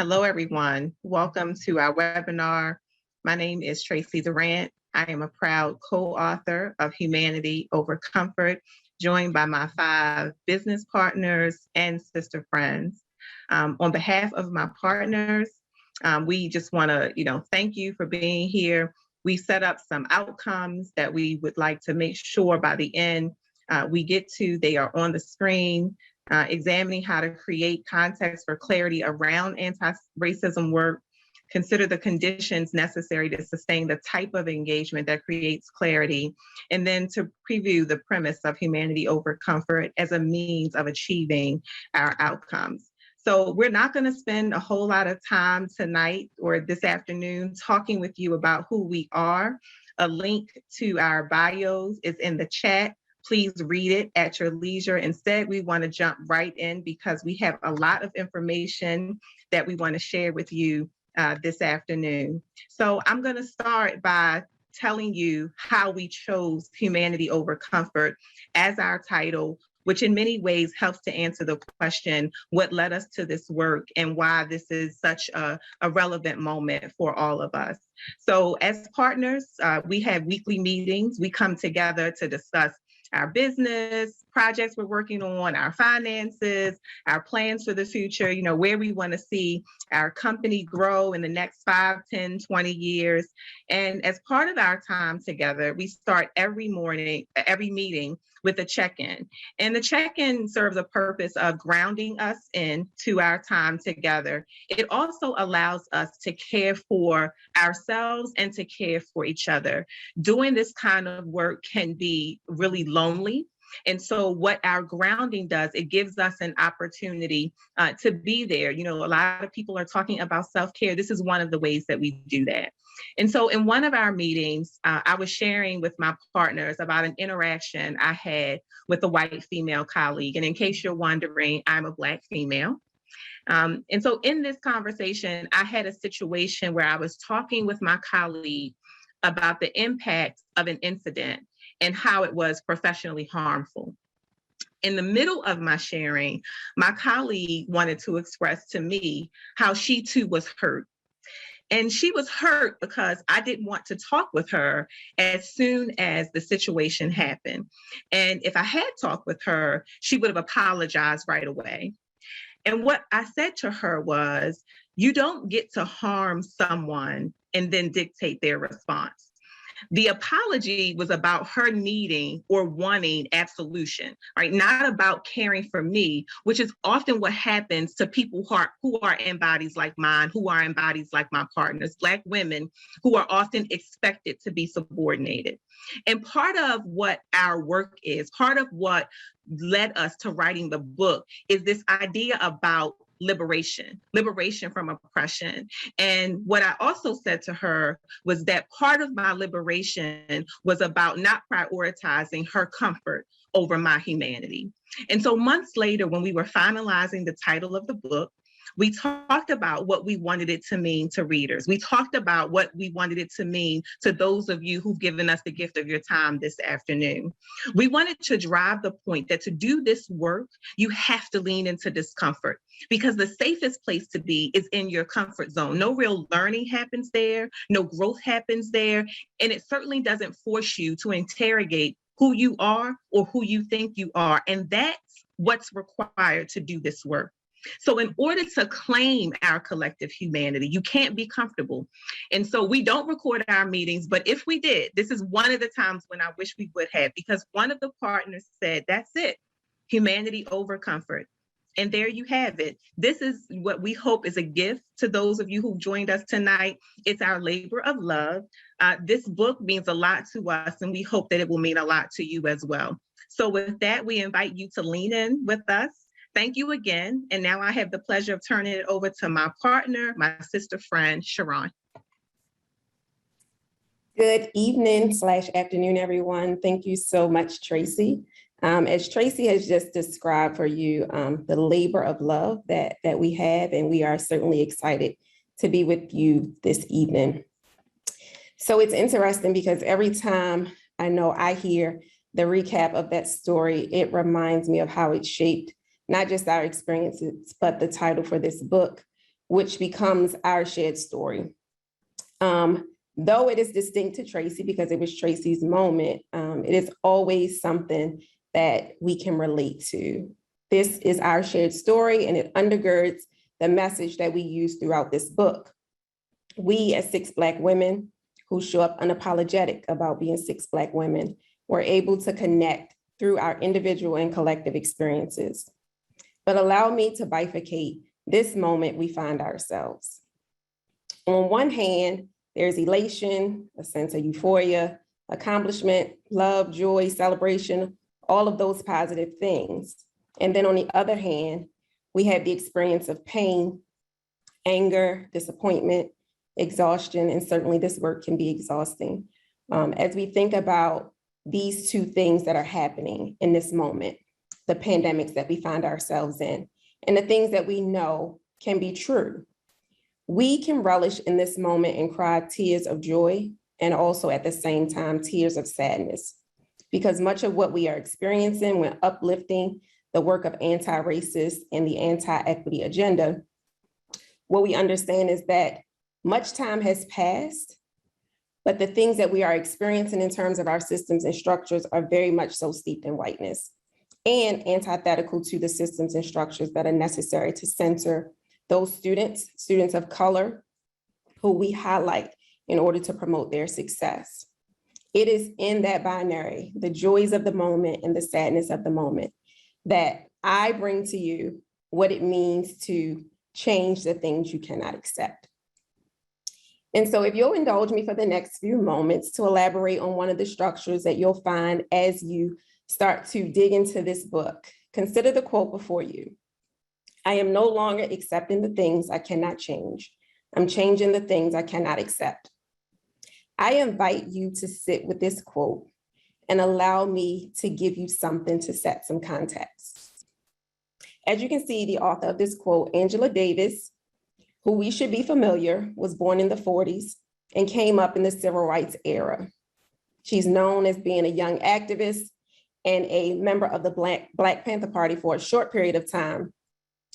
Hello, everyone. Welcome to our webinar. My name is Tracey Durant. I am a proud co-author of Humanity Over Comfort, joined by my 5 business partners and sister friends. On behalf of my partners, we just want to, thank you for being here. We set up some outcomes that we would like to make sure by the end we get to. They are on the screen. Examining how to create context for clarity around anti-racism work, consider the conditions necessary to sustain the type of engagement that creates clarity, and then to preview the premise of humanity over comfort as a means of achieving our outcomes. So we're not going to spend a whole lot of time tonight or this afternoon talking with you about who we are. A link to our bios is in the chat. Please read it at your leisure. Instead, we want to jump right in because we have a lot of information that we want to share with you this afternoon. So I'm going to start by telling you how we chose Humanity Over Comfort as our title, which in many ways helps to answer the question, what led us to this work and why this is such a relevant moment for all of us. So as partners, we have weekly meetings. We come together to discuss our business, projects we're working on, our finances, our plans for the future, where we want to see our company grow in the next 5, 10, 20 years. And as part of our time together, we start every meeting with a check-in. And the check-in serves a purpose of grounding us into our time together. It also allows us to care for ourselves and to care for each other. Doing this kind of work can be really lonely. And so what our grounding does, it gives us an opportunity to be there. A lot of people are talking about self-care. This is one of the ways that we do that. And so in one of our meetings, I was sharing with my partners about an interaction I had with a white female colleague. And in case you're wondering, I'm a Black female. And so in this conversation, I had a situation where I was talking with my colleague about the impact of an incident and how it was professionally harmful. In the middle of my sharing, my colleague wanted to express to me how she too was hurt. And she was hurt because I didn't want to talk with her as soon as the situation happened. And if I had talked with her, she would have apologized right away. And what I said to her was, you don't get to harm someone and then dictate their response. The apology was about her needing or wanting absolution, right? Not about caring for me, which is often what happens to people who are in bodies like mine, who are in bodies like my partners, Black women who are often expected to be subordinated. And part of what our work is, part of what led us to writing the book is this idea about liberation from oppression. And what I also said to her was that part of my liberation was about not prioritizing her comfort over my humanity. And so months later, when we were finalizing the title of the book, we talked about what we wanted it to mean to readers. We talked about what we wanted it to mean to those of you who've given us the gift of your time this afternoon. We wanted to drive the point that to do this work, you have to lean into discomfort because the safest place to be is in your comfort zone. No real learning happens there, no growth happens there, and it certainly doesn't force you to interrogate who you are or who you think you are. And that's what's required to do this work. So in order to claim our collective humanity, you can't be comfortable. And so we don't record our meetings, but if we did, this is one of the times when I wish we would have, because one of the partners said, that's it, humanity over comfort. And there you have it. This is what we hope is a gift to those of you who joined us tonight. It's our labor of love. This book means a lot to us, and we hope that it will mean a lot to you as well. So with that, we invite you to lean in with us. Thank you again. And now I have the pleasure of turning it over to my partner, my sister friend, Sharone. Good evening/afternoon, everyone. Thank you so much, Tracey. As Tracey has just described for you, the labor of love that we have, and we are certainly excited to be with you this evening. So it's interesting because every time I know I hear the recap of that story, it reminds me of how it shaped not just our experiences, but the title for this book, which becomes our shared story. Though it is distinct to Tracey because it was Tracey's moment, it is always something that we can relate to. This is our shared story, and it undergirds the message that we use throughout this book. We, as 6 Black women who show up unapologetic about being 6 Black women, were able to connect through our individual and collective experiences. But allow me to bifurcate this moment we find ourselves. On one hand, there's elation, a sense of euphoria, accomplishment, love, joy, celebration, all of those positive things. And then on the other hand, we have the experience of pain, anger, disappointment, exhaustion, and certainly this work can be exhausting. As we think about these two things that are happening in this moment, the pandemics that we find ourselves in, and the things that we know can be true. We can relish in this moment and cry tears of joy, and also at the same time, tears of sadness, because much of what we are experiencing when uplifting the work of anti-racist and the anti-equity agenda, what we understand is that much time has passed, but the things that we are experiencing in terms of our systems and structures are very much so steeped in whiteness and antithetical to the systems and structures that are necessary to center those students of color, who we highlight in order to promote their success. It is in that binary, the joys of the moment and the sadness of the moment, that I bring to you what it means to change the things you cannot accept. And so if you'll indulge me for the next few moments to elaborate on one of the structures that you'll find as you start to dig into this book, consider the quote before you. I am no longer accepting the things I cannot change. I'm changing the things I cannot accept. I invite you to sit with this quote and allow me to give you something to set some context. As you can see, the author of this quote, Angela Davis, who we should be familiar, was born in the 40s and came up in the civil rights era. She's known as being a young activist and a member of the Black Panther Party for a short period of time.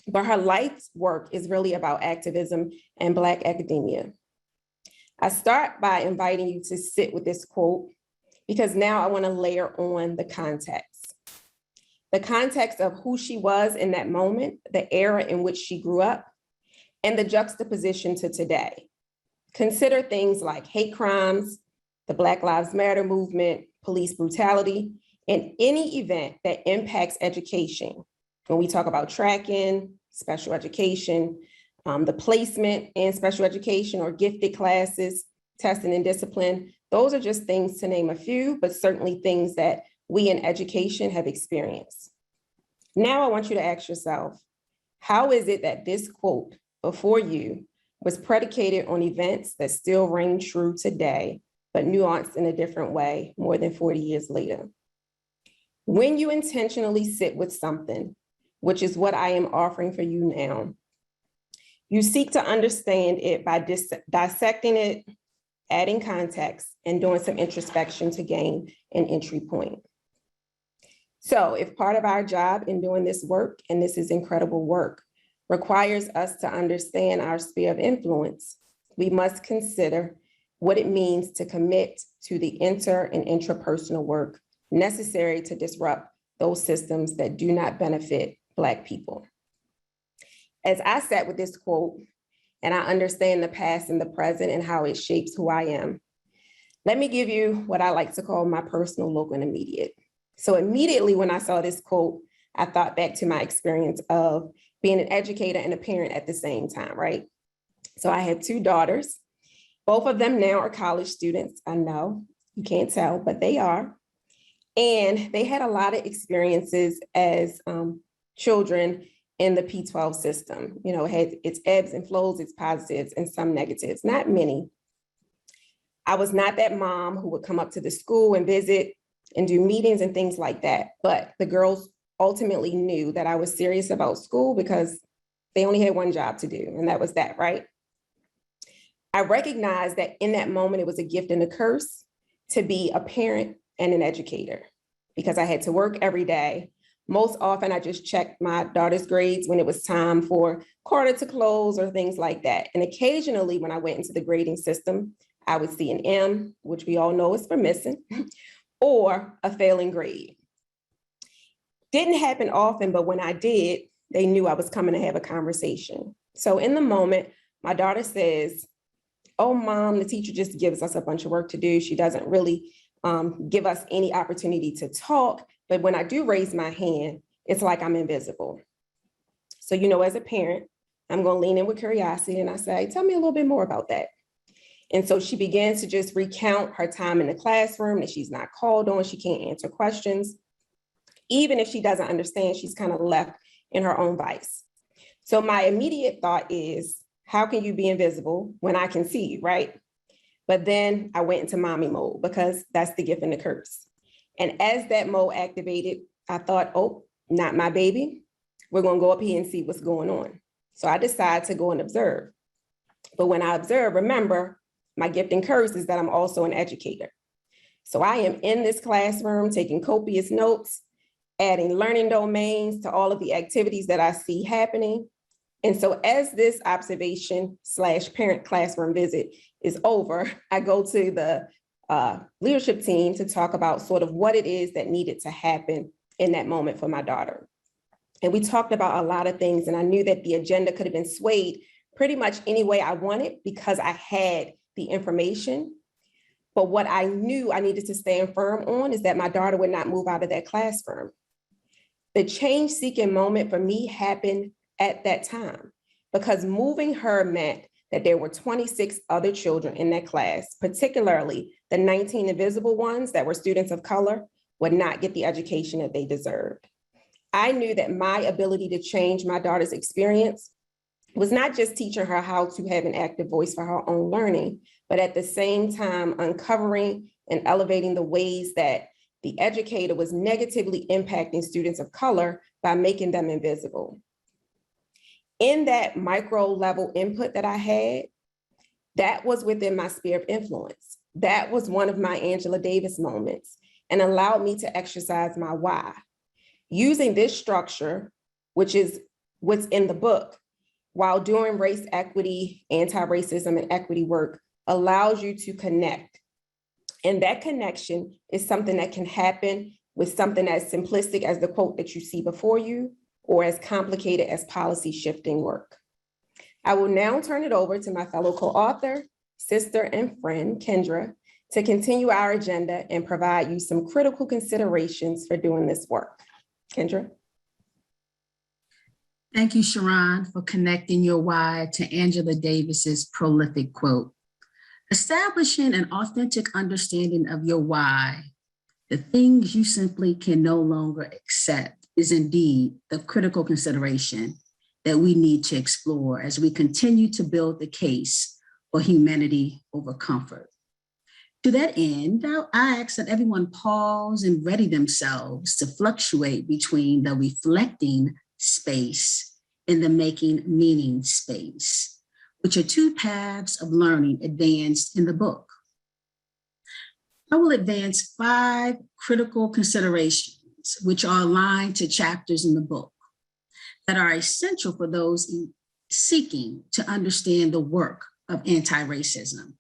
But her life's work is really about activism and Black academia. I start by inviting you to sit with this quote because now I want to layer on the context. The context of who she was in that moment, the era in which she grew up, and the juxtaposition to today. Consider things like hate crimes, the Black Lives Matter movement, police brutality, and any event that impacts education. When we talk about tracking, special education, the placement in special education or gifted classes, testing and discipline, those are just things to name a few, but certainly things that we in education have experienced. Now I want you to ask yourself, how is it that this quote before you was predicated on events that still ring true today, but nuanced in a different way more than 40 years later? When you intentionally sit with something, which is what I am offering for you now, you seek to understand it by dissecting it, adding context, and doing some introspection to gain an entry point. So if part of our job in doing this work, and this is incredible work, requires us to understand our sphere of influence, we must consider what it means to commit to the inter and intrapersonal work necessary to disrupt those systems that do not benefit Black people. As I sat with this quote, and I understand the past and the present and how it shapes who I am, let me give you what I like to call my personal, local, and immediate. So immediately when I saw this quote, I thought back to my experience of being an educator and a parent at the same time, right? So I had 2 daughters. Both of them now are college students. I know you can't tell, but they are. And they had a lot of experiences as children in the P-12 system. You know, it had its ebbs and flows, its positives and some negatives, not many. I was not that mom who would come up to the school and visit and do meetings and things like that. But the girls ultimately knew that I was serious about school because they only had one job to do, and that was that, right? I recognized that in that moment, it was a gift and a curse to be a parent and an educator because I had to work every day Most often, I just checked my daughter's grades when it was time for quarter to close or things like that. And occasionally, when I went into the grading system, I would see an M, which we all know is for missing, or a failing grade. Didn't happen often, but when I did, they knew I was coming to have a conversation. So in the moment, my daughter says, "Oh, Mom, the teacher just gives us a bunch of work to do. She doesn't really give us any opportunity to talk. But when I do raise my hand, it's like I'm invisible." So, as a parent, I'm going to lean in with curiosity and I say, "Tell me a little bit more about that." And so she begins to just recount her time in the classroom, that she's not called on, she can't answer questions. Even if she doesn't understand, she's kind of left in her own vice. So my immediate thought is, how can you be invisible when I can see you, right? But then I went into mommy mode because that's the gift and the curse. And as that mode activated, I thought, oh, not my baby. We're going to go up here and see what's going on. So I decided to go and observe. But when I observe, remember, my gift and curse is that I'm also an educator. So I am in this classroom taking copious notes, adding learning domains to all of the activities that I see happening. And so as this observation / parent classroom visit is over, I go to the leadership team to talk about sort of what it is that needed to happen in that moment for my daughter. And we talked about a lot of things, and I knew that the agenda could have been swayed pretty much any way I wanted because I had the information. But what I knew I needed to stand firm on is that my daughter would not move out of that classroom. The change-seeking moment for me happened at that time because moving her meant that there were 26 other children in that class, particularly the 19 invisible ones that were students of color, would not get the education that they deserved. I knew that my ability to change my daughter's experience was not just teaching her how to have an active voice for her own learning, but at the same time uncovering and elevating the ways that the educator was negatively impacting students of color by making them invisible. In that micro level input that I had, that was within my sphere of influence. That was one of my Angela Davis moments and allowed me to exercise my why. Using this structure, which is what's in the book, while doing race equity, anti-racism, and equity work allows you to connect. And that connection is something that can happen with something as simplistic as the quote that you see before you, or as complicated as policy shifting work. I will now turn it over to my fellow co-author, sister, and friend, Kendra, to continue our agenda and provide you some critical considerations for doing this work. Kendra. Thank you, Sharone, for connecting your why to Angela Davis's prolific quote. Establishing an authentic understanding of your why, the things you simply can no longer accept, is indeed the critical consideration that we need to explore as we continue to build the case for humanity over comfort. To that end, I ask that everyone pause and ready themselves to fluctuate between the reflecting space and the making meaning space, which are two paths of learning advanced in the book. I will advance 5 critical considerations, which are aligned to chapters in the book that are essential for those seeking to understand the work of anti-racism.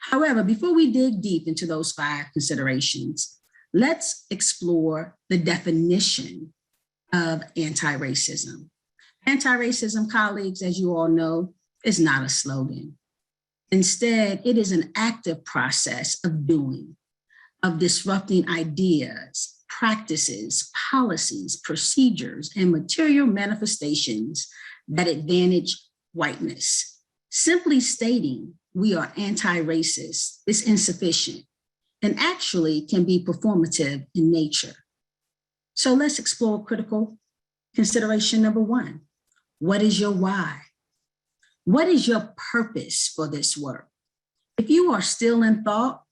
However, before we dig deep into those 5 considerations, let's explore the definition of anti-racism. Anti-racism, colleagues, as you all know, is not a slogan. Instead, it is an active process of doing, of disrupting ideas, practices, policies, procedures, and material manifestations that advantage whiteness. Simply stating we are anti-racist is insufficient and actually can be performative in nature. So let's explore critical consideration number 1. What is your why? What is your purpose for this work? If you are still in thought,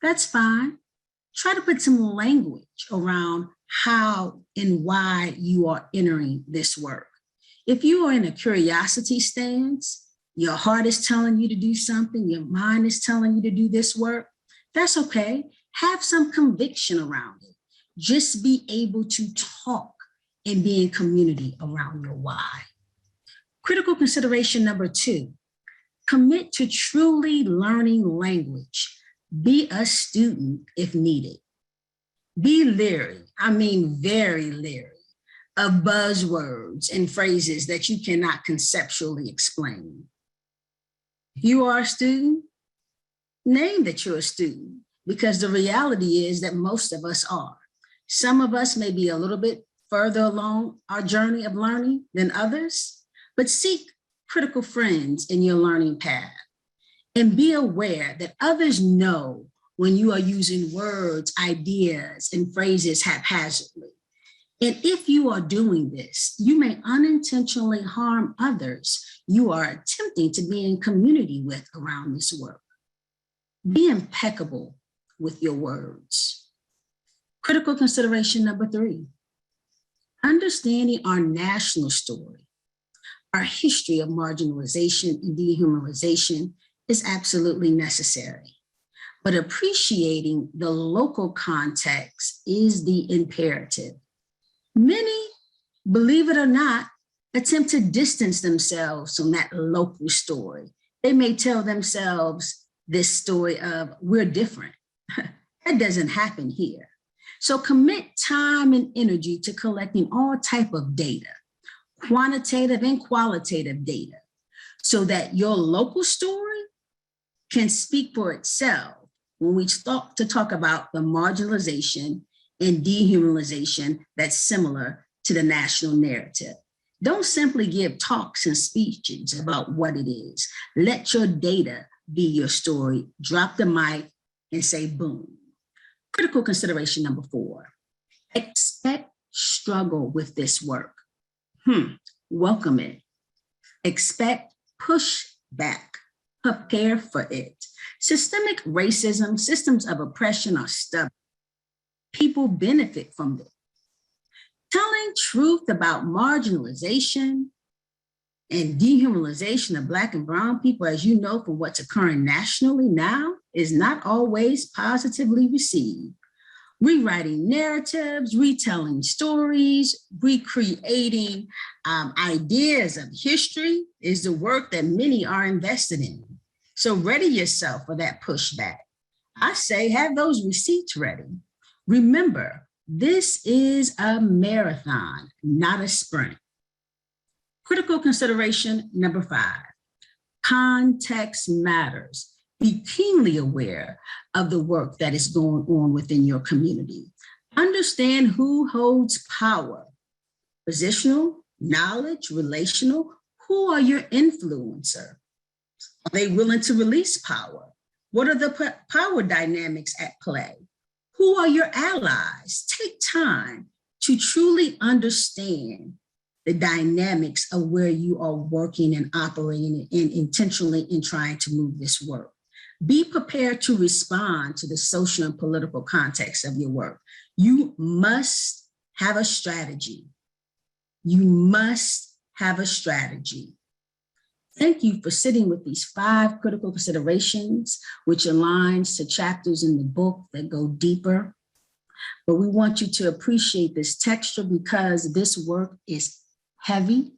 that's fine. Try to put some language around how and why you are entering this work. If you are in a curiosity stance, your heart is telling you to do something, your mind is telling you to do this work, that's okay. Have some conviction around it. Just be able to talk and be in community around your why. Critical consideration number 2, commit to truly learning language. Be a student if needed. Be leery, I mean very leery, of buzzwords and phrases that you cannot conceptually explain. If you are a student, name that you're a student, because the reality is that most of us are. Some of us may be a little bit further along our journey of learning than others, but seek critical friends in your learning path and be aware that others know when you are using words, ideas, and phrases haphazardly. And if you are doing this, you may unintentionally harm others you are attempting to be in community with around this work. Be impeccable with your words. Critical consideration number 3, understanding our national story, our history of marginalization and dehumanization is absolutely necessary. But appreciating the local context is the imperative. Many, believe it or not, attempt to distance themselves from that local story. They may tell themselves this story of, we're different. That doesn't happen here. So commit time and energy to collecting all type of data, quantitative and qualitative data, so that your local story can speak for itself when we start to talk about the marginalization and dehumanization that's similar to the national narrative. Don't simply give talks and speeches about what it is. Let your data be your story. Drop the mic and say boom. Critical consideration number 4, expect struggle with this work. Welcome it. Expect pushback. Prepare for it. Systemic racism, systems of oppression are stubborn. People benefit from it. Telling truth about marginalization and dehumanization of Black and Brown people, as you know from what's occurring nationally now, is not always positively received. Rewriting narratives, retelling stories, recreating ideas of history is the work that many are invested in. So ready yourself for that pushback. I say have those receipts ready. Remember, this is a marathon, not a sprint. Critical consideration number 5, context matters. Be keenly aware of the work that is going on within your community. Understand who holds power, positional, knowledge, relational. Who are your influencer? Are they willing to release power? What are the power dynamics at play? Who are your allies? Take time to truly understand the dynamics of where you are working and operating and intentionally in trying to move this work. Be prepared to respond to the social and political context of your work. You must have a strategy. You must have a strategy. Thank you for sitting with these 5 critical considerations, which aligns to chapters in the book that go deeper. But we want you to appreciate this texture because this work is heavy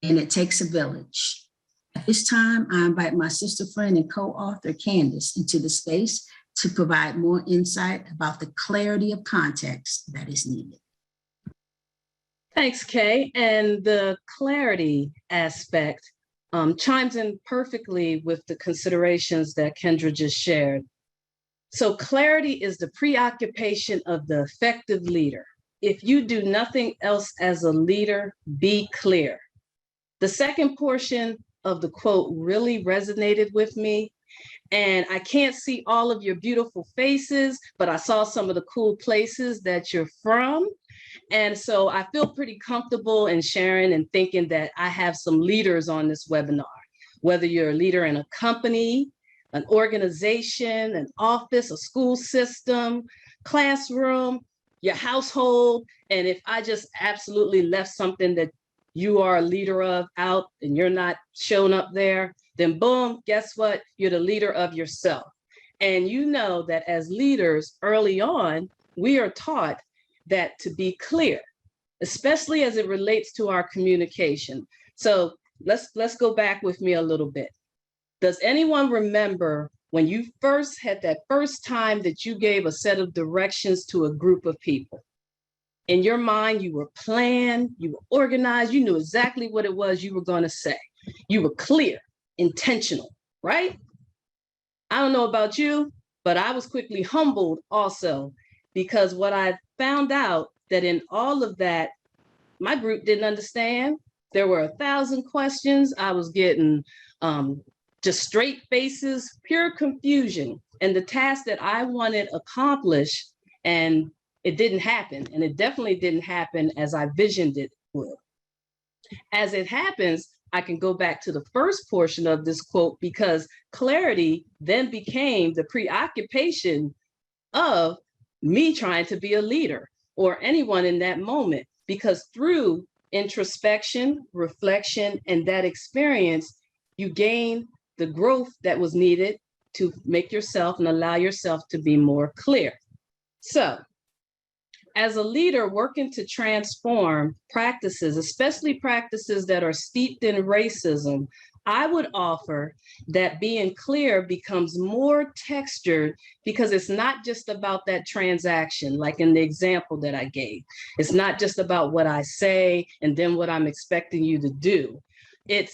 and it takes a village. At this time, I invite my sister friend and co-author Kandice into the space to provide more insight about the clarity of context that is needed. Thanks, Kay. And the clarity aspect chimes in perfectly with the considerations that Kendra just shared. So clarity is the preoccupation of the effective leader. If you do nothing else as a leader, be clear. The second portion of the quote really resonated with me. And I can't see all of your beautiful faces, but I saw some of the cool places that you're from. And so I feel pretty comfortable in sharing and thinking that I have some leaders on this webinar, whether you're a leader in a company, an organization, an office, a school system, classroom, your household. And if I just absolutely left something that you are a leader of out and you're not showing up there, then boom, guess what? You're the leader of yourself. And you know that as leaders early on, we are taught that to be clear, especially as it relates to our communication. So let's go back with me a little bit. Does anyone remember when you first had that first time that you gave a set of directions to a group of people? In your mind, you were planned, you were organized, you knew exactly what it was you were going to say. You were clear, intentional, right? I don't know about you, but I was quickly humbled also, because what I found out that in all of that, my group didn't understand. There were 1,000 questions. I was getting just straight faces, pure confusion. And the task that I wanted accomplished, and it didn't happen. And it definitely didn't happen as I visioned it would. As it happens, I can go back to the first portion of this quote, because clarity then became the preoccupation of me trying to be a leader or anyone in that moment, because through introspection, reflection, and that experience, you gain the growth that was needed to make yourself and allow yourself to be more clear. So, as a leader working to transform practices, especially practices that are steeped in racism, I would offer that being clear becomes more textured, because it's not just about that transaction, like in the example that I gave. It's not just about what I say and then what I'm expecting you to do. It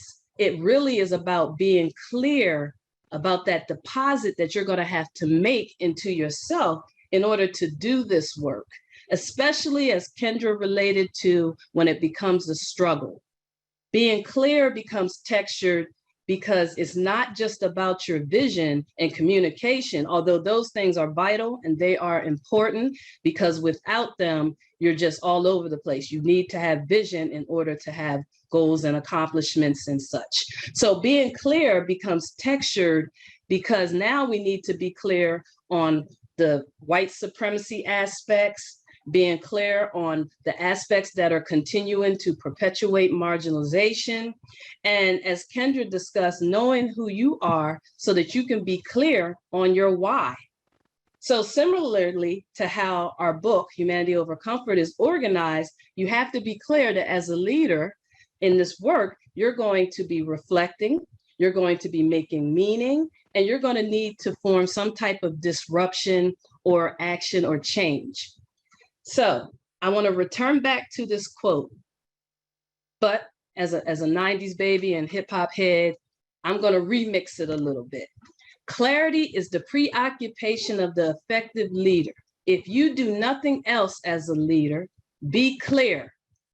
really is about being clear about that deposit that you're going to have to make into yourself in order to do this work, especially as Kendra related to when it becomes a struggle. Being clear becomes textured because it's not just about your vision and communication, although those things are vital and they are important, because without them, you're just all over the place. You need to have vision in order to have goals and accomplishments and such. So being clear becomes textured because now we need to be clear on the white supremacy aspects, being clear on the aspects that are continuing to perpetuate marginalization. And as Kendra discussed, knowing who you are so that you can be clear on your why. So similarly to how our book, Humanity Over Comfort, is organized, you have to be clear that as a leader in this work, you're going to be reflecting, you're going to be making meaning, and you're going to need to form some type of disruption or action or change. So I want to return back to this quote, but as a 90s baby and hip hop head, I'm going to remix it a little bit. Clarity is the preoccupation of the effective leader. If you do nothing else as a leader, be clear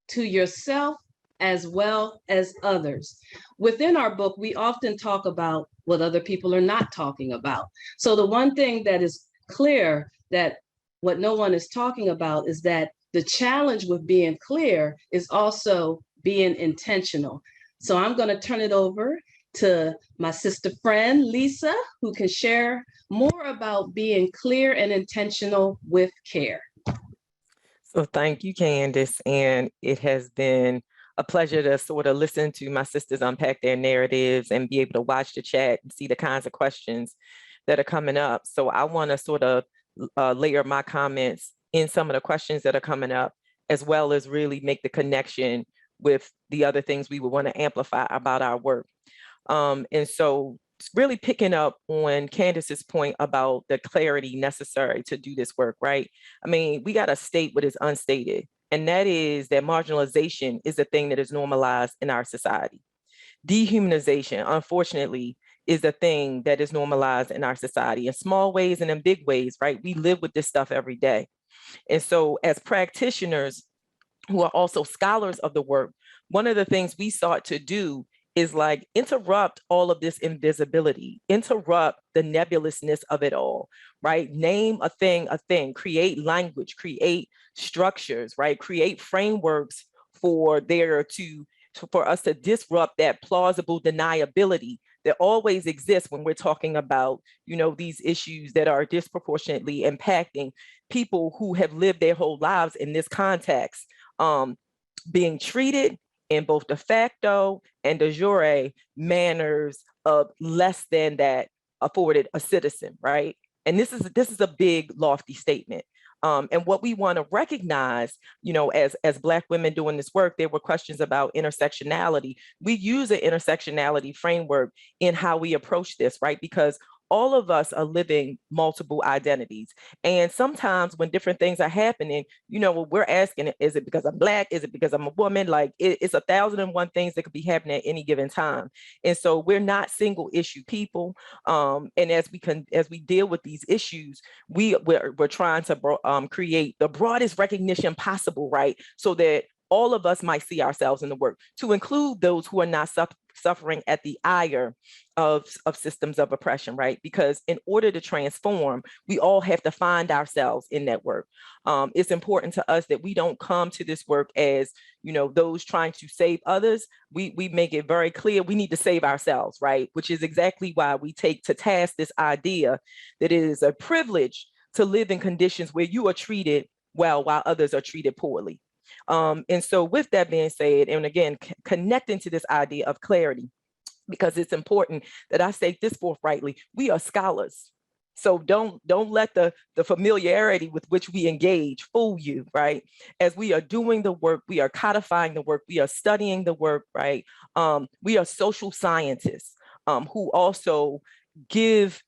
to yourself as well as others. Within our book, we often talk about what other people are not talking about. So the one thing that is clear, that what no one is talking about, is that the challenge with being clear is also being intentional. So I'm going to turn it over to my sister friend, Lisa, who can share more about being clear and intentional with care. So thank you, Kandice. And it has been a pleasure to sort of listen to my sisters unpack their narratives and be able to watch the chat and see the kinds of questions that are coming up. So I want to sort of layer my comments in some of the questions that are coming up, as well as really make the connection with the other things we would want to amplify about our work. And so really picking up on Kandice's point about the clarity necessary to do this work, right? I mean, we got to state what is unstated, and that is that marginalization is a thing that is normalized in our society. Dehumanization, unfortunately, is a thing that is normalized in our society in small ways and in big ways, right? We live with this stuff every day. And so as practitioners who are also scholars of the work, one of the things we sought to do is like interrupt all of this invisibility, interrupt the nebulousness of it all, right? Name a thing, create language, create structures, right? Create frameworks for us to disrupt that plausible deniability that always exists when we're talking about, these issues that are disproportionately impacting people who have lived their whole lives in this context, being treated in both de facto and de jure manners of less than that afforded a citizen, right? And this is a big, lofty statement. And what we want to recognize, as Black women doing this work, there were questions about intersectionality. We use an intersectionality framework in how we approach this, right? Because all of us are living multiple identities. And sometimes when different things are happening, we're asking, is it because I'm Black? Is it because I'm a woman? Like it's 1,001 things that could be happening at any given time. And so we're not single issue people. And as we deal with these issues, we're trying to create the broadest recognition possible, right? So that all of us might see ourselves in the work, to include those who are not suffering at the ire of systems of oppression, right? Because in order to transform, we all have to find ourselves in that work. It's important to us that we don't come to this work as, those trying to save others. We make it very clear we need to save ourselves, right? Which is exactly why we take to task this idea that it is a privilege to live in conditions where you are treated well while others are treated poorly. And so with that being said, and again, connecting to this idea of clarity, because it's important that I say this forthrightly, we are scholars. So don't let the familiarity with which we engage fool you, right? As we are doing the work, we are codifying the work, we are studying the work, right? We are social scientists who also give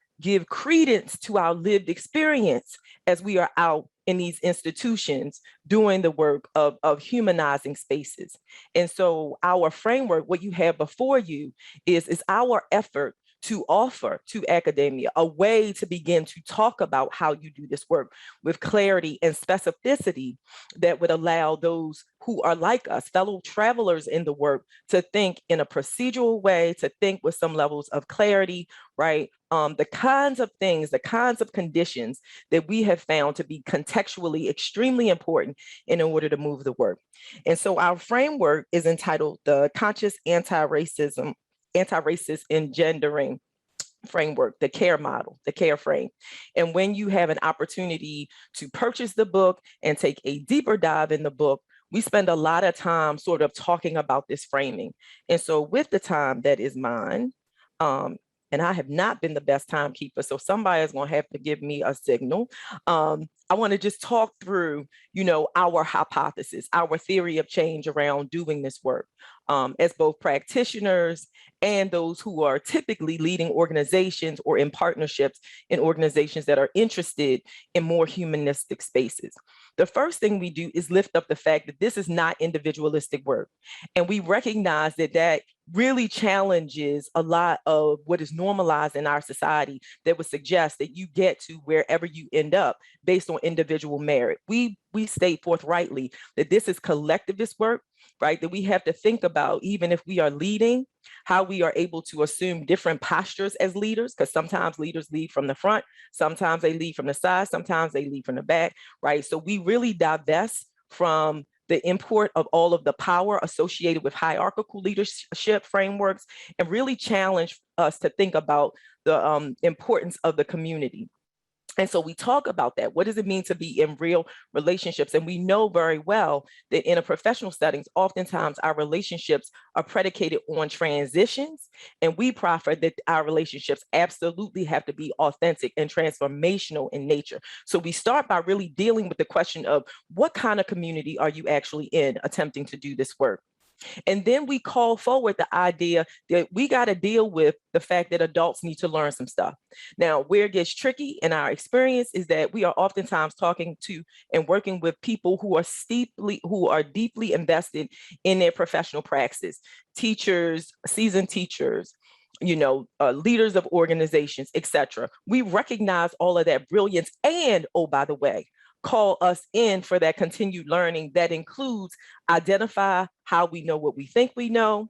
credence to our lived experience as we are out in these institutions doing the work of humanizing spaces. And so our framework, what you have before you is our effort to offer to academia a way to begin to talk about how you do this work with clarity and specificity that would allow those who are like us, fellow travelers in the work, to think in a procedural way, to think with some levels of clarity, right? The kinds of things, the kinds of conditions that we have found to be contextually extremely important in order to move the work. And so our framework is entitled the Conscious Anti-Racist Engendering Framework, the CARE model, the CARE frame. And when you have an opportunity to purchase the book and take a deeper dive in the book, we spend a lot of time sort of talking about this framing. And so with the time that is mine, and I have not been the best timekeeper, so somebody is going to have to give me a signal. I want to just talk through, our hypothesis, our theory of change around doing this work as both practitioners and those who are typically leading organizations or in partnerships in organizations that are interested in more humanistic spaces. The first thing we do is lift up the fact that this is not individualistic work. And we recognize that really challenges a lot of what is normalized in our society that would suggest that you get to wherever you end up based on individual merit. We state forthrightly that this is collectivist work, right? That we have to think about, even if we are leading, how we are able to assume different postures as leaders, because sometimes leaders lead from the front, sometimes they lead from the side, sometimes they lead from the back, right? So we really divest from the import of all of the power associated with hierarchical leadership frameworks and really challenge us to think about the importance of the community. And so we talk about that. What does it mean to be in real relationships? And we know very well that in a professional settings, oftentimes our relationships are predicated on transitions. And we proffer that our relationships absolutely have to be authentic and transformational in nature. So we start by really dealing with the question of what kind of community are you actually in attempting to do this work? And then we call forward the idea that we got to deal with the fact that adults need to learn some stuff. Now, where it gets tricky in our experience is that we are oftentimes talking to and working with people who are deeply invested in their professional practice, teachers, seasoned teachers, leaders of organizations, etc. We recognize all of that brilliance and, oh, by the way, call us in for that continued learning that includes identify how we know what we think we know,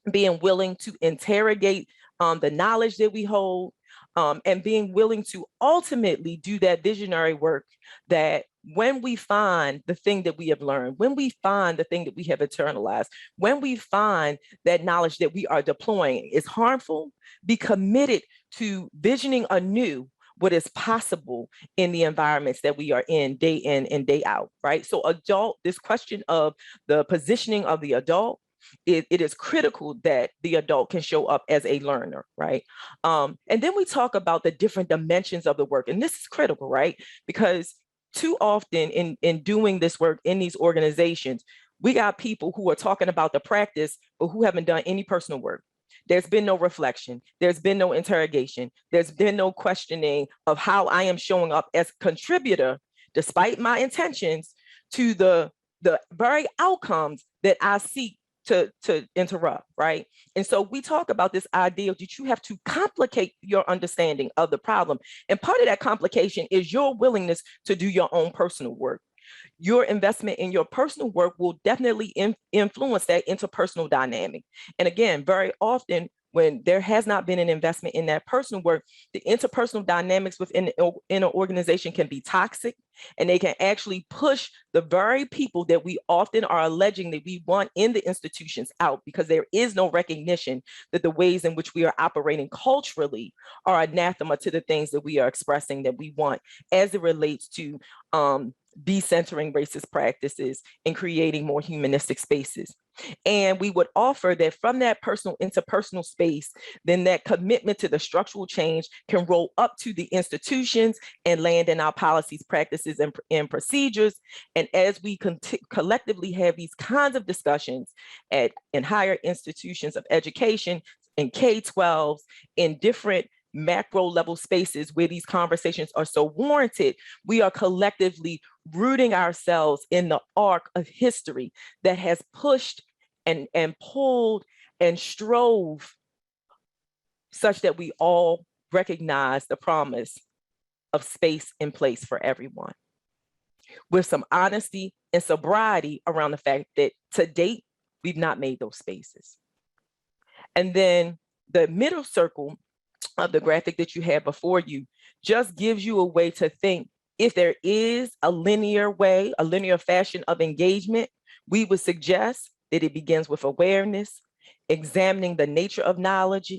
being willing to interrogate the knowledge that we hold, and being willing to ultimately do that visionary work that when we find the thing that we have learned, when we find the thing that we have internalized, when we find that knowledge that we are deploying is harmful, be committed to visioning anew what is possible in the environments that we are in and day out, right? So this question of the positioning of the adult, it is critical that the adult can show up as a learner, right? And then we talk about the different dimensions of the work, and this is critical, right? Because too often in doing this work in these organizations, we got people who are talking about the practice, but who haven't done any personal work. There's been no reflection. There's been no interrogation. There's been no questioning of how I am showing up as a contributor, despite my intentions, to the very outcomes that I seek to interrupt, right? And so we talk about this idea that you have to complicate your understanding of the problem. And part of that complication is your willingness to do your own personal work. Your investment in your personal work will definitely influence that interpersonal dynamic. And again, very often when there has not been an investment in that personal work, the interpersonal dynamics within an organization can be toxic, and they can actually push the very people that we often are alleging that we want in the institutions out, because there is no recognition that the ways in which we are operating culturally are anathema to the things that we are expressing that we want as it relates to decentering racist practices and creating more humanistic spaces. And we would offer that from that personal interpersonal space, then that commitment to the structural change can roll up to the institutions and land in our policies, practices, and procedures. And as we collectively have these kinds of discussions in higher institutions of education, in K-12s, in different macro level spaces where these conversations are so warranted, we are collectively rooting ourselves in the arc of history that has pushed and pulled and strove such that we all recognize the promise of space and place for everyone, with some honesty and sobriety around the fact that to date, we've not made those spaces. And then the middle circle of the graphic that you have before you just gives you a way to think, if there is a linear way, a linear fashion of engagement, we would suggest that it begins with awareness, examining the nature of knowledge,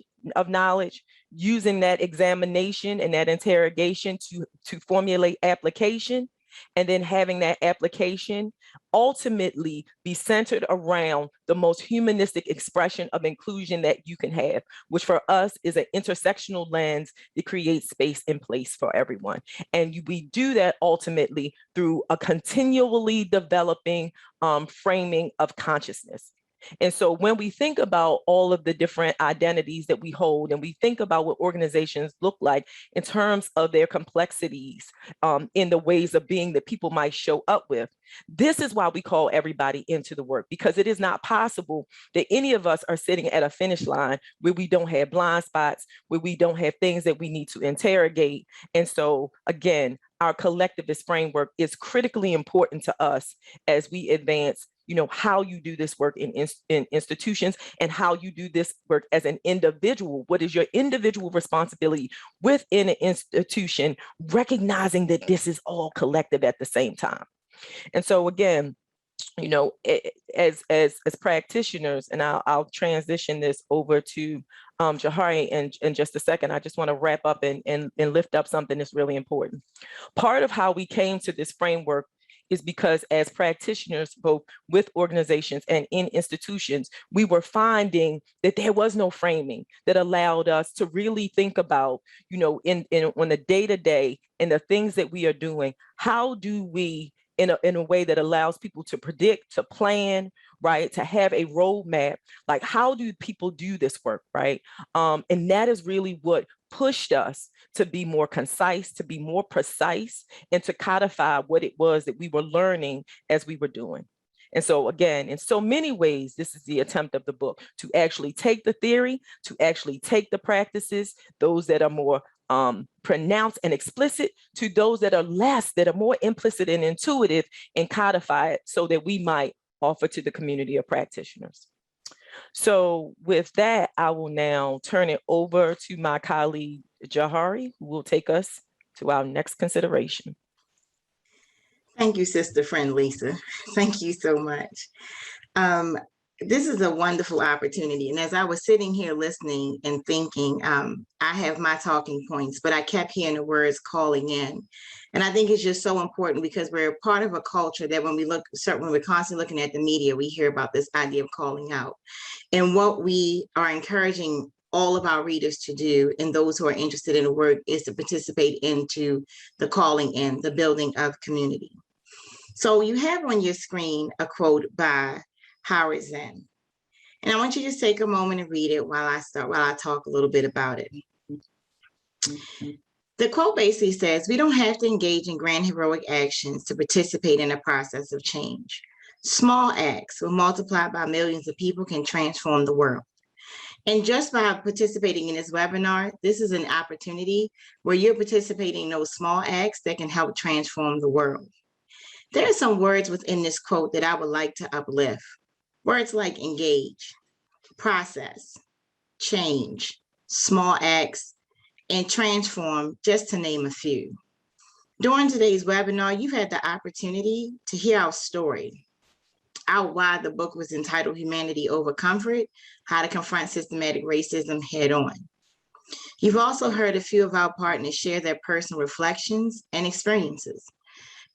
using that examination and that interrogation to formulate application, and then having that application ultimately be centered around the most humanistic expression of inclusion that you can have, which for us is an intersectional lens that creates space and place for everyone. And we do that ultimately through a continually developing framing of consciousness. And so when we think about all of the different identities that we hold, and we think about what organizations look like in terms of their complexities in the ways of being that people might show up with, this is why we call everybody into the work, because it is not possible that any of us are sitting at a finish line where we don't have blind spots, where we don't have things that we need to interrogate. And so again, our collectivist framework is critically important to us as we advance how you do this work in institutions and how you do this work as an individual. What is your individual responsibility within an institution, recognizing that this is all collective at the same time. And so again, as practitioners, and I'll transition this over to Johari in just a second. I just want to wrap up and lift up something that's really important. Part of how we came to this framework is because as practitioners, both with organizations and in institutions, we were finding that there was no framing that allowed us to really think about, on the day-to-day and the things that we are doing, how do we, in a way that allows people to predict, to plan, right, to have a roadmap, like how do people do this work, right? And that is really what pushed us to be more concise, to be more precise, and to codify what it was that we were learning as we were doing. And so again, in so many ways, this is the attempt of the book to actually take the theory, to actually take the practices, those that are more pronounced and explicit, to those that are less, that are more implicit and intuitive, and codify it so that we might offer to the community of practitioners. So with that, I will now turn it over to my colleague, Johari, who will take us to our next consideration. Thank you, sister friend Lisa. Thank you so much. This is a wonderful opportunity. And as I was sitting here listening and thinking, I have my talking points, but I kept hearing the words calling in. And I think it's just so important because we're part of a culture that when we're constantly looking at the media, we hear about this idea of calling out. And what we are encouraging all of our readers to do, and those who are interested in the work, is to participate into the calling in the building of community. So you have on your screen a quote by Howard Zinn. And I want you to just take a moment and read it while I talk a little bit about it. The quote basically says, we don't have to engage in grand heroic actions to participate in a process of change. Small acts, when multiplied by millions of people, can transform the world. And just by participating in this webinar, this is an opportunity where you're participating in those small acts that can help transform the world. There are some words within this quote that I would like to uplift. Words like engage, process, change, small acts, and transform, just to name a few. During today's webinar, you've had the opportunity to hear our story, our why the book was entitled Humanity Over Comfort, How to Confront Systematic Racism Head On. You've also heard a few of our partners share their personal reflections and experiences.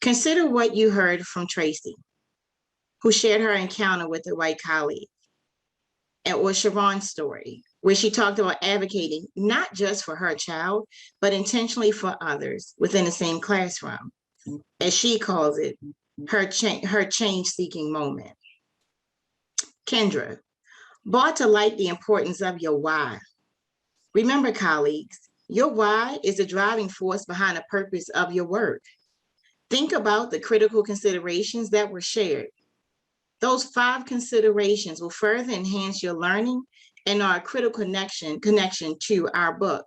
Consider what you heard from Tracey, who shared her encounter with a white colleague, or Sharone's story, where she talked about advocating not just for her child, but intentionally for others within the same classroom, as she calls it, her change-seeking moment. Kendra brought to light the importance of your why. Remember, colleagues, your why is the driving force behind the purpose of your work. Think about the critical considerations that were shared. Those 5 considerations will further enhance your learning and are a critical connection to our book.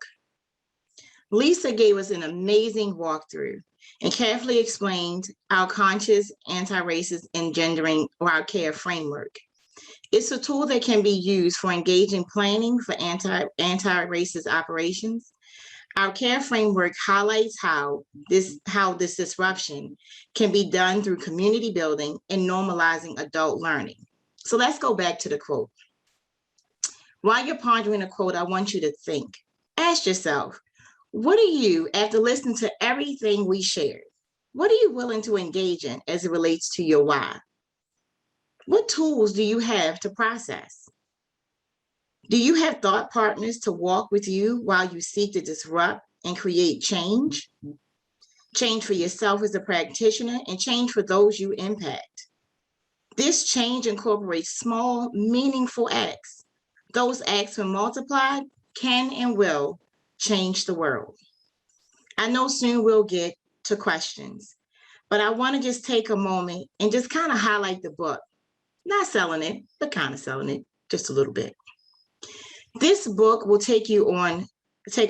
Lisa gave us an amazing walkthrough and carefully explained our conscious anti-racist engendering or our CARE framework. It's a tool that can be used for engaging planning for anti-racist operations. Our CARE framework highlights how this disruption can be done through community building and normalizing adult learning. So let's go back to the quote. While you're pondering the quote, I want you to think. Ask yourself, what are you, after listening to everything we shared, what are you willing to engage in as it relates to your why? What tools do you have to process? Do you have thought partners to walk with you while you seek to disrupt and create change? Change for yourself as a practitioner and change for those you impact. This change incorporates small, meaningful acts. Those acts, when multiplied, can and will change the world. I know soon we'll get to questions, but I want to just take a moment and just kind of highlight the book. Not selling it, but kind of selling it just a little bit. This book will take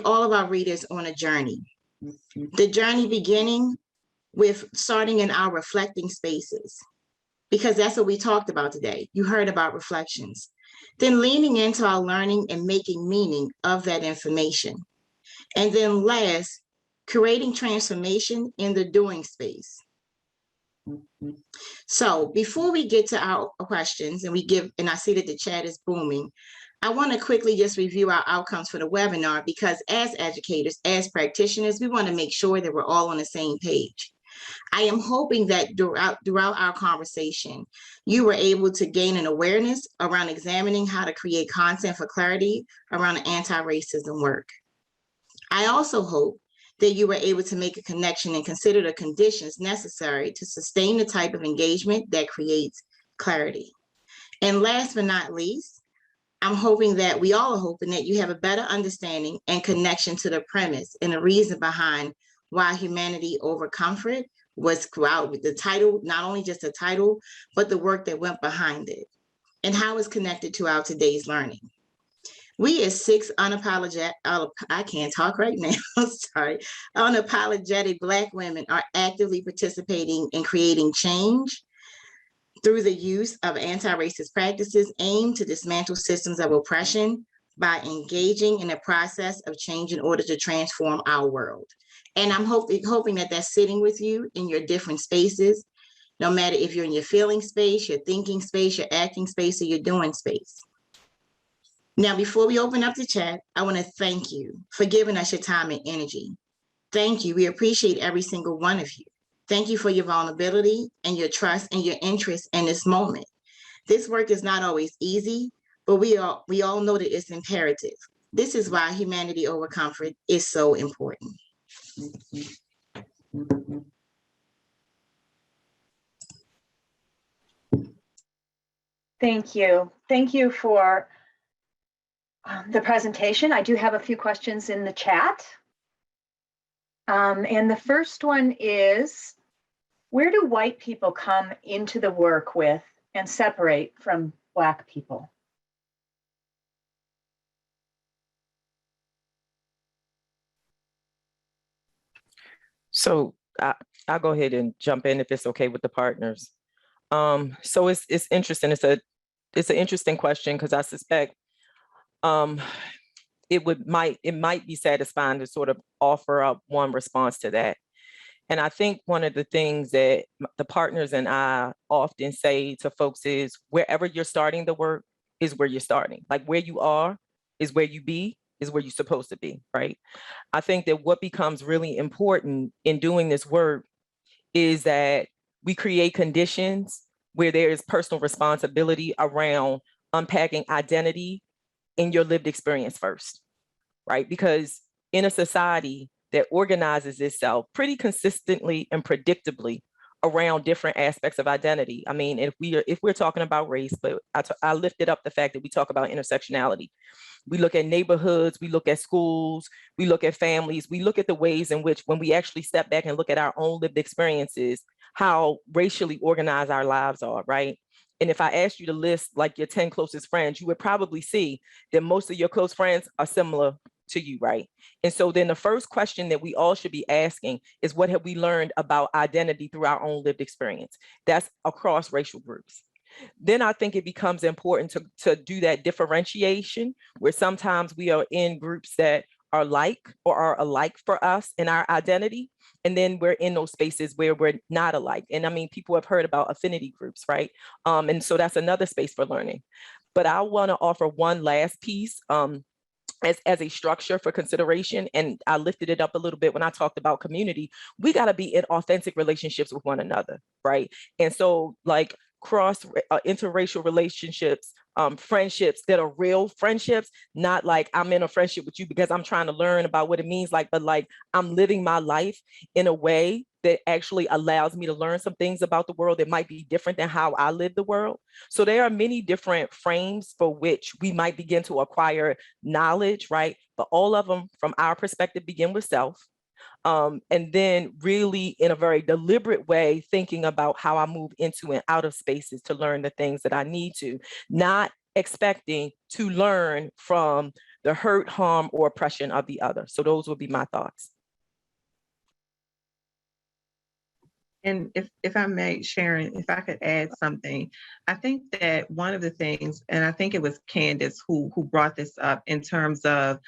all of our readers on a journey. The journey beginning with starting in our reflecting spaces, because that's what we talked about today. You heard about reflections. Then leaning into our learning and making meaning of that information. And then last, creating transformation in the doing space. So before we get to our questions and I see that the chat is booming, I want to quickly just review our outcomes for the webinar, because as educators, as practitioners, we want to make sure that we're all on the same page. I am hoping that throughout our conversation, you were able to gain an awareness around examining how to create content for clarity around the anti-racism work. I also hope that you were able to make a connection and consider the conditions necessary to sustain the type of engagement that creates clarity. And last but not least, we all are hoping that you have a better understanding and connection to the premise and the reason behind why Humanity Over Comfort was throughout the title, not only just the title, but the work that went behind it and how it's connected to our today's learning. We as 6 unapologetic, I can't talk right now, sorry, unapologetic Black women are actively participating in creating change through the use of anti-racist practices aimed to dismantle systems of oppression by engaging in the process of change in order to transform our world. And I'm hoping that that's sitting with you in your different spaces, no matter if you're in your feeling space, your thinking space, your acting space, or your doing space. Now, before we open up the chat, I want to thank you for giving us your time and energy. Thank you. We appreciate every single one of you. Thank you for your vulnerability and your trust and your interest in this moment. This work is not always easy, but we all know that it's imperative. This is why humanity over comfort is so important. Thank you. Thank you for the presentation. I do have a few questions in the chat. And the first one is, where do white people come into the work with and separate from Black people? So I'll go ahead and jump in if it's okay with the partners. So it's interesting. It's an interesting question because I suspect it might be satisfying to sort of offer up one response to that. And I think one of the things that the partners and I often say to folks is wherever you're starting the work is where you're starting. Like where you are is where you be, is where you're supposed to be, right? I think that what becomes really important in doing this work is that we create conditions where there is personal responsibility around unpacking identity in your lived experience first, right? Because in a society that organizes itself pretty consistently and predictably around different aspects of identity. I mean, if we're talking about race, but I lifted up the fact that we talk about intersectionality. We look at neighborhoods, we look at schools, we look at families, we look at the ways in which when we actually step back and look at our own lived experiences, how racially organized our lives are, right? And if I asked you to list like your 10 closest friends, you would probably see that most of your close friends are similar to you, right? And so then the first question that we all should be asking is, what have we learned about identity through our own lived experience? That's across racial groups. Then I think it becomes important to do that differentiation where sometimes we are in groups that are like or are alike for us in our identity. And then we're in those spaces where we're not alike. And I mean, people have heard about affinity groups, right? And so that's another space for learning. But I want to offer one last piece as a structure for consideration. And I lifted it up a little bit when I talked about community. We got to be in authentic relationships with one another, right? And so like interracial relationships, friendships that are real friendships, not like I'm in a friendship with you because I'm trying to learn about what it means, like, but like I'm living my life in a way that actually allows me to learn some things about the world that might be different than how I live the world. So there are many different frames for which we might begin to acquire knowledge, right? But all of them from our perspective begin with self. And then really in a very deliberate way, thinking about how I move into and out of spaces to learn the things that I need to, not expecting to learn from the hurt, harm, or oppression of the other. So those would be my thoughts. And if I may, Sharon, if I could add something, I think that one of the things, and I think it was Kandice who brought this up in terms of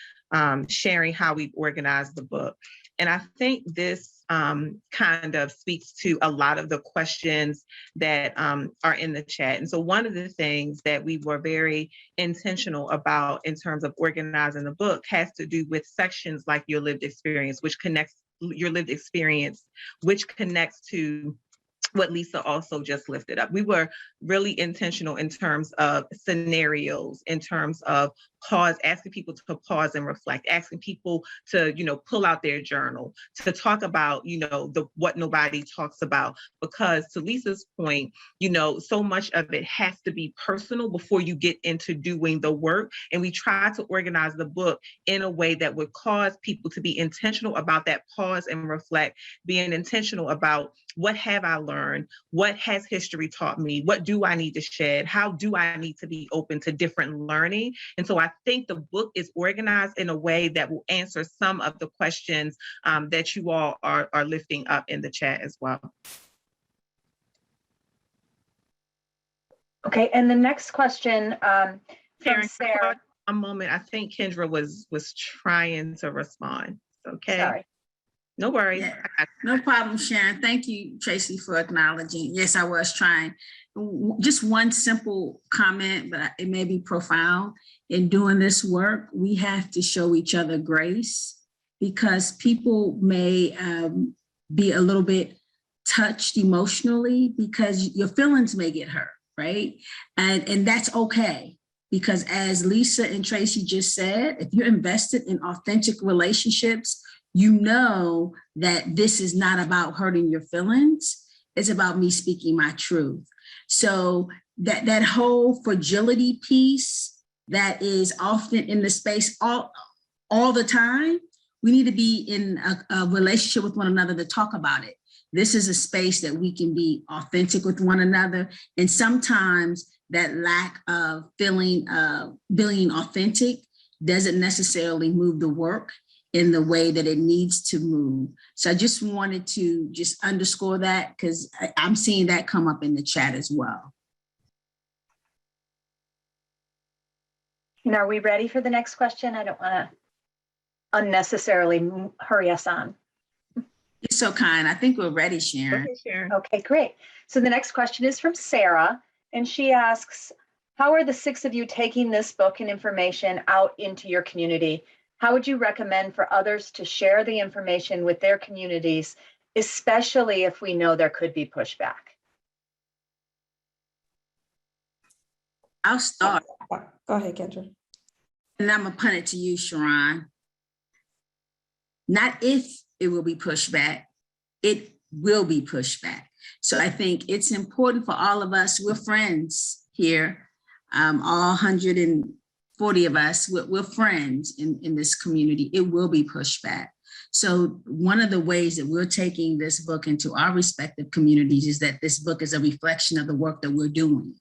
sharing how we've organized the book. And I think this kind of speaks to a lot of the questions that are in the chat. And so one of the things that we were very intentional about in terms of organizing the book has to do with sections like your lived experience, which connects your lived experience, which connects to what Lisa also just lifted up. We were really intentional in terms of scenarios, in terms of asking people to pause and reflect, asking people to, pull out their journal, to talk about, what nobody talks about. Because to Lisa's point, so much of it has to be personal before you get into doing the work. And we try to organize the book in a way that would cause people to be intentional about that pause and reflect, being intentional about what have I learned? What has history taught me? What do I need to shed? How do I need to be open to different learning? And so I think the book is organized in a way that will answer some of the questions that you all are lifting up in the chat as well. Okay, and the next question from Sharon, Sarah. A moment, I think Kendra was trying to respond. Okay. Sorry. No worries. Yeah, no problem, Sharon. Thank you, Tracey, for acknowledging. Yes, I was trying. Just one simple comment, but it may be profound. In doing this work, we have to show each other grace because people may be a little bit touched emotionally because your feelings may get hurt, right? And that's okay. because as Lisa and Tracey just said, if you're invested in authentic relationships, you know that this is not about hurting your feelings. It's about me speaking my truth. So that whole fragility piece that is often in the space all the time, we need to be in a relationship with one another to talk about it. This is a space that we can be authentic with one another. And sometimes that lack of being authentic doesn't necessarily move the work in the way that it needs to move. So I just wanted to just underscore that, because I'm seeing that come up in the chat as well. And are we ready for the next question? I don't want to unnecessarily hurry us on. You're so kind. I think we're ready, Sharon. Okay, Sharon. Okay, great. So the next question is from Sarah, and she asks, how are the six of you taking this book and information out into your community? How would you recommend for others to share the information with their communities, especially if we know there could be pushback? I'll start. Go ahead, Kendra. And I'm gonna punt it to you, Sharone. Not if it will be pushed back, it will be pushed back. So I think it's important for all of us, we're friends here, all 140 of us, we're friends in this community. It will be pushed back. So one of the ways that we're taking this book into our respective communities is that this book is a reflection of the work that we're doing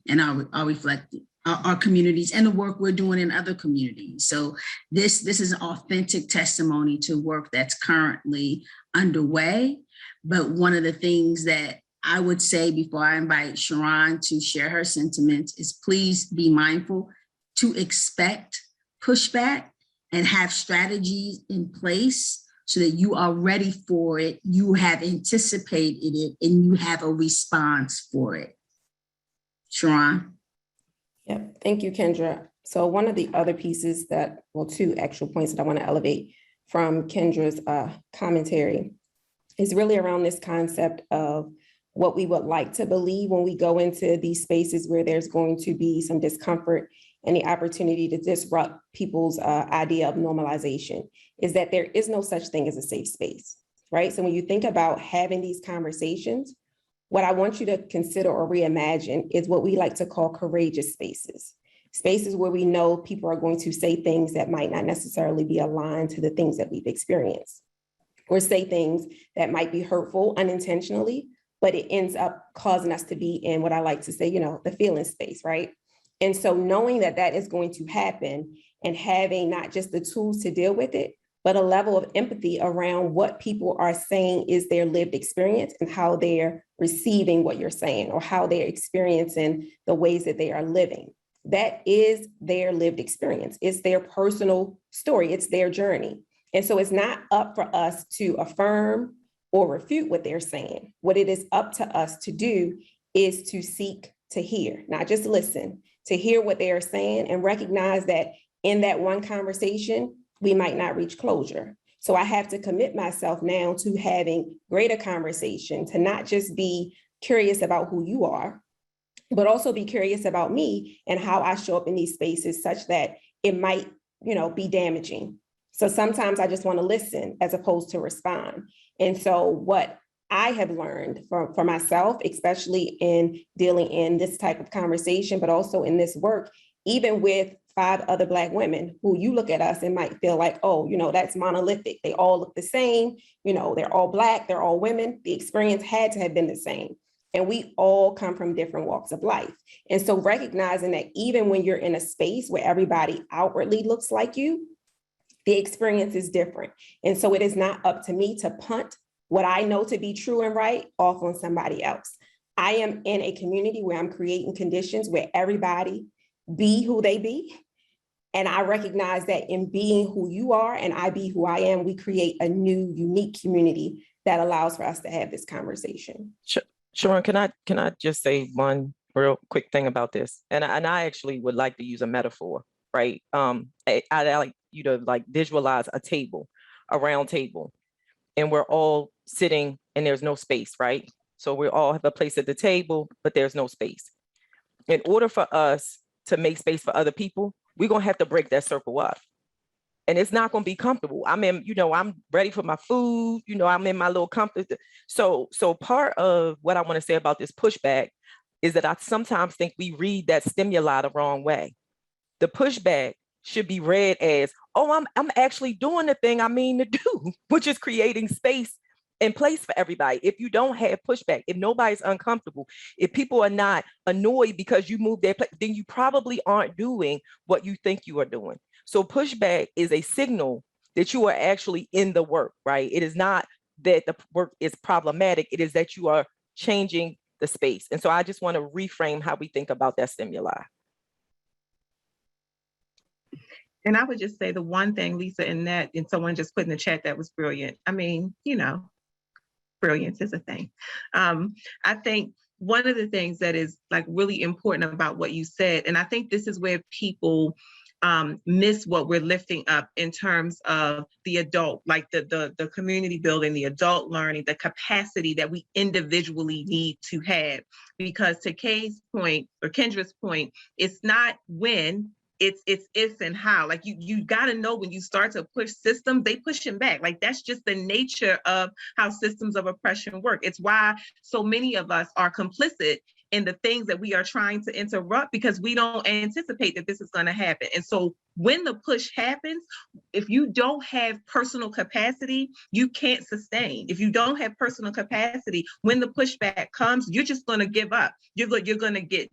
and our communities and the work we're doing in other communities. So this is an authentic testimony to work that's currently underway. But one of the things that I would say before I invite Sharone to share her sentiments is please be mindful to expect pushback and have strategies in place so that you are ready for it, you have anticipated it, and you have a response for it. Sharone? Yep, thank you, Kendra. So one of the other pieces two actual points that I want to elevate from Kendra's commentary is really around this concept of what we would like to believe when we go into these spaces where there's going to be some discomfort and the opportunity to disrupt people's idea of normalization, is that there is no such thing as a safe space, right? So when you think about having these conversations, what I want you to consider or reimagine is what we like to call courageous spaces. Spaces where we know people are going to say things that might not necessarily be aligned to the things that we've experienced, or say things that might be hurtful unintentionally, but it ends up causing us to be in what I like to say, the feeling space, right? And so knowing that that is going to happen and having not just the tools to deal with it, but a level of empathy around what people are saying is their lived experience and how they're receiving what you're saying or how they're experiencing the ways that they are living. That is their lived experience. It's their personal story. It's their journey. And so it's not up for us to affirm or refute what they're saying. What it is up to us to do is to seek to hear, not just listen, to hear what they are saying and recognize that in that one conversation, we might not reach closure. So I have to commit myself now to having greater conversation, to not just be curious about who you are, but also be curious about me and how I show up in these spaces such that it might, be damaging. So sometimes I just want to listen as opposed to respond. And so what I have learned for myself, especially in dealing in this type of conversation, but also in this work, even with 5 other Black women who you look at us and might feel like, oh, that's monolithic. They all look the same. They're all Black, they're all women. The experience had to have been the same. And we all come from different walks of life. And so recognizing that even when you're in a space where everybody outwardly looks like you, the experience is different. And so it is not up to me to punt what I know to be true and right off on somebody else. I am in a community where I'm creating conditions where everybody be who they be. And I recognize that in being who you are and I be who I am, we create a new, unique community that allows for us to have this conversation. Sharone, can I just say one real quick thing about this? And I actually would like to use a metaphor, right? I like you to visualize a round table, and we're all sitting and there's no space, right? So we all have a place at the table, but there's no space. In order for us to make space for other people, we're going to have to break that circle up. And it's not going to be comfortable. I'm ready for my food. I'm in my little comfort. So part of what I want to say about this pushback is that I sometimes think we read that stimuli the wrong way. The pushback should be read as, oh, I'm actually doing the thing I mean to do, which is creating space and place for everybody. If you don't have pushback, if nobody's uncomfortable, if people are not annoyed because you moved their place, then you probably aren't doing what you think you are doing. So pushback is a signal that you are actually in the work, right? It is not that the work is problematic. It is that you are changing the space. And so I just want to reframe how we think about that stimuli. And I would just say the one thing, Lisa, and someone just put in the chat that was brilliant. I mean, brilliance is a thing. I think one of the things that is like really important about what you said, and I think this is where people miss what we're lifting up in terms of the adult, like the community building, the adult learning, the capacity that we individually need to have. Because to Kay's point, or Kendra's point, it's not when, it's if and how. Like you got to know when you start to push systems, they push them back. Like that's just the nature of how systems of oppression work. It's why so many of us are complicit in the things that we are trying to interrupt, because we don't anticipate that this is going to happen. And so when the push happens, if you don't have personal capacity, you can't sustain. If you don't have personal capacity, when the pushback comes, you're just going to give up. You're going to get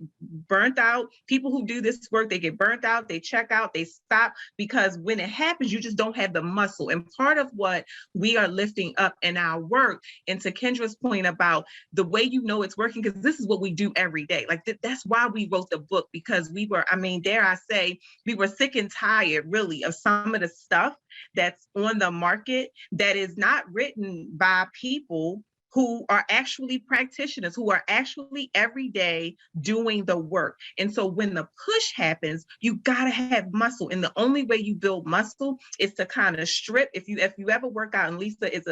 burnt out. People who do this work, they get burnt out, they check out, they stop, because when it happens, you just don't have the muscle. And part of what we are lifting up in our work, and to Kendra's point about the way it's working, because this is what we do every day. Like that's why we wrote the book, because we were, dare I say, we were sick and tired really of some of the stuff that's on the market that is not written by people who are actually practitioners, who are actually every day doing the work. And so when the push happens, you gotta have muscle. And the only way you build muscle is to kind of strip. If you ever work out, and Lisa is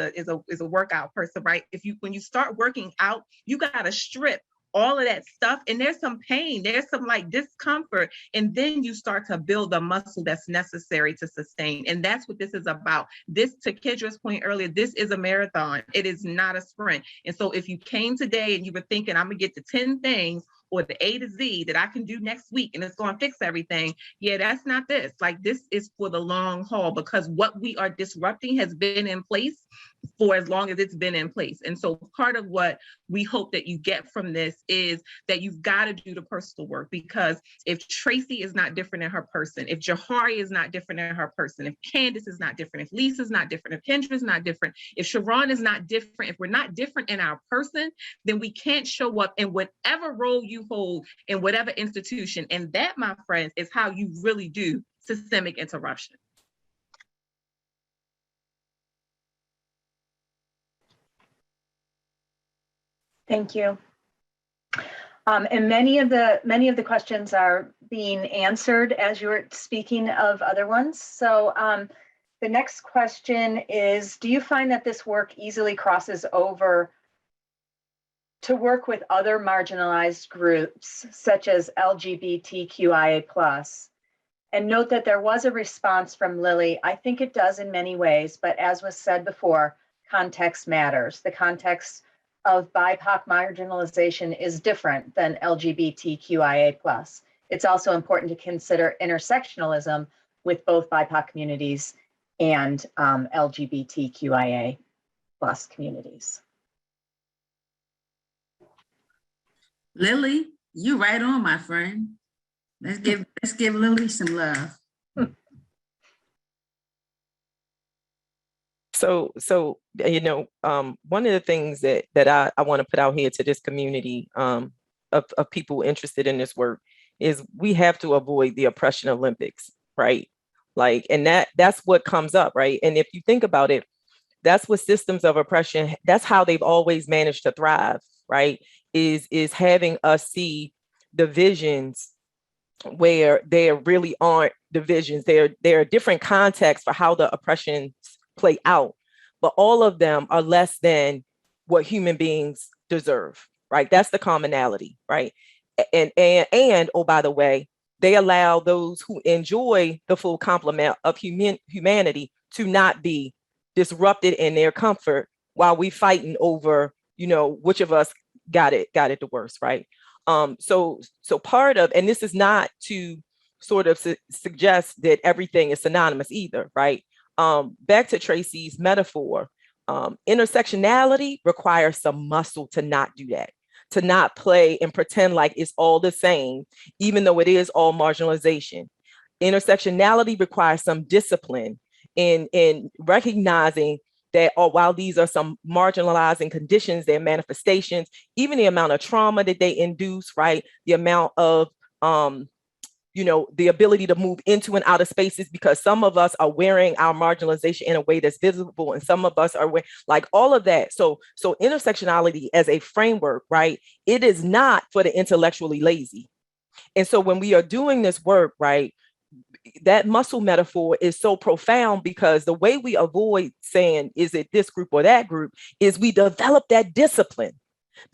a workout person, right? When you start working out, you gotta strip all of that stuff, and there's some pain, there's some like discomfort, and then you start to build the muscle that's necessary to sustain. And that's what this is about. This, to Kendra's point earlier, this is a marathon. It is not a sprint. And so if you came today and you were thinking, I'm gonna get to 10 things or the A to Z that I can do next week and it's going to fix everything. Yeah, that's not this. Like, this is for the long haul, because what we are disrupting has been in place for as long as it's been in place. And so part of what we hope that you get from this is that you've got to do the personal work, because if Tracey is not different in her person, if Johari is not different in her person, if Kandice is not different, if Lisa's not different, if Kendra is not different, if Sharone is not different, if we're not different in our person, then we can't show up in whatever role you hold in whatever institution. And that, my friends, is how you really do systemic interruption. Thank you. And many of the questions are being answered as you were speaking of other ones. So the next question is, do you find that this work easily crosses over to work with other marginalized groups, such as LGBTQIA+? And note that there was a response from Lily. I think it does in many ways, but as was said before, context matters. The context of BIPOC marginalization is different than LGBTQIA+. It's also important to consider intersectionalism with both BIPOC communities and LGBTQIA+ communities. Lily, you right on, my friend. Let's give Lily some love. So one of the things that I want to put out here to this community of people interested in this work is we have to avoid the oppression Olympics, right? Like, and that's what comes up, right? And if you think about it, that's what systems of oppression, that's how they've always managed to thrive, right? Is having us see divisions where there really aren't divisions. There are different contexts for how the oppressions play out, but all of them are less than what human beings deserve, right? That's the commonality, right? And oh, by the way, they allow those who enjoy the full complement of humanity to not be disrupted in their comfort while we fighting over, which of us got it the worst, right? So part of, and this is not to sort of suggest that everything is synonymous either, right? Back to Tracey's metaphor, intersectionality requires some muscle to not do that, to not play and pretend like it's all the same, even though it is all marginalization. Intersectionality requires some discipline in recognizing that while these are some marginalizing conditions, their manifestations, even the amount of trauma that they induce, right? The amount of, the ability to move into and out of spaces, because some of us are wearing our marginalization in a way that's visible, and some of us are like all of that. So intersectionality as a framework, right? It is not for the intellectually lazy. And so when we are doing this work, right, that muscle metaphor is so profound, because the way we avoid saying, is it this group or that group, is we develop that discipline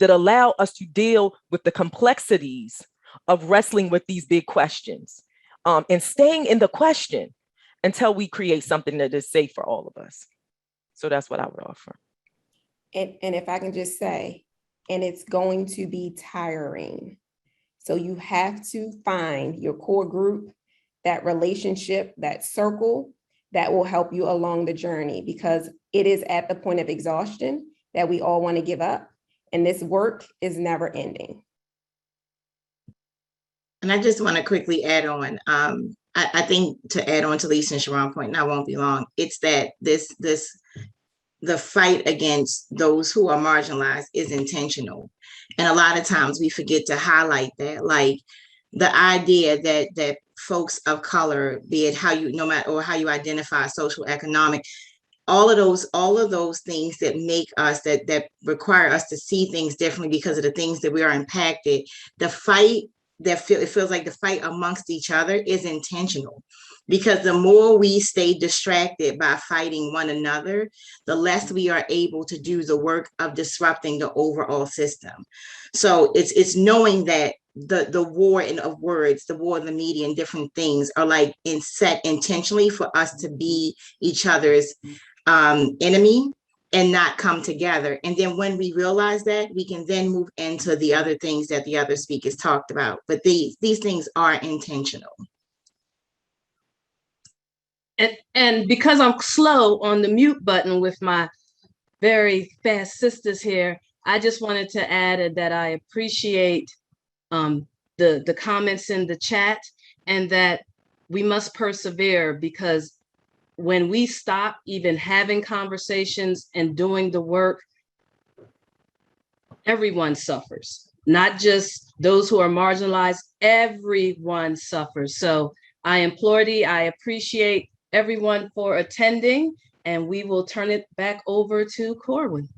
that allow us to deal with the complexities of wrestling with these big questions, and staying in the question until we create something that is safe for all of us. So that's what I would offer. And if I can just say, and it's going to be tiring. So you have to find your core group, that relationship, that circle that will help you along the journey, because it is at the point of exhaustion that we all want to give up. And this work is never ending. And I just want to quickly add on, I think to add on to Lisa and Sharon's point, and I won't be long, it's that the fight against those who are marginalized is intentional. And a lot of times we forget to highlight that, like the idea that folks of color, be it how you, no matter, or how you identify, social, economic, all of those things that make us, that require us to see things differently because of the things that we are impacted, the fight, it feels like the fight amongst each other is intentional, because the more we stay distracted by fighting one another, the less we are able to do the work of disrupting the overall system. So it's knowing that the war of words, the war of the media and different things are like set intentionally for us to be each other's enemy and not come together. And then when we realize that, we can then move into the other things that the other speakers talked about. But these things are intentional. And because I'm slow on the mute button with my very fast sisters here, I just wanted to add that I appreciate the comments in the chat, and that we must persevere, because when we stop even having conversations and doing the work, everyone suffers, not just those who are marginalized, everyone suffers. So I appreciate everyone for attending, and we will turn it back over to Corwin.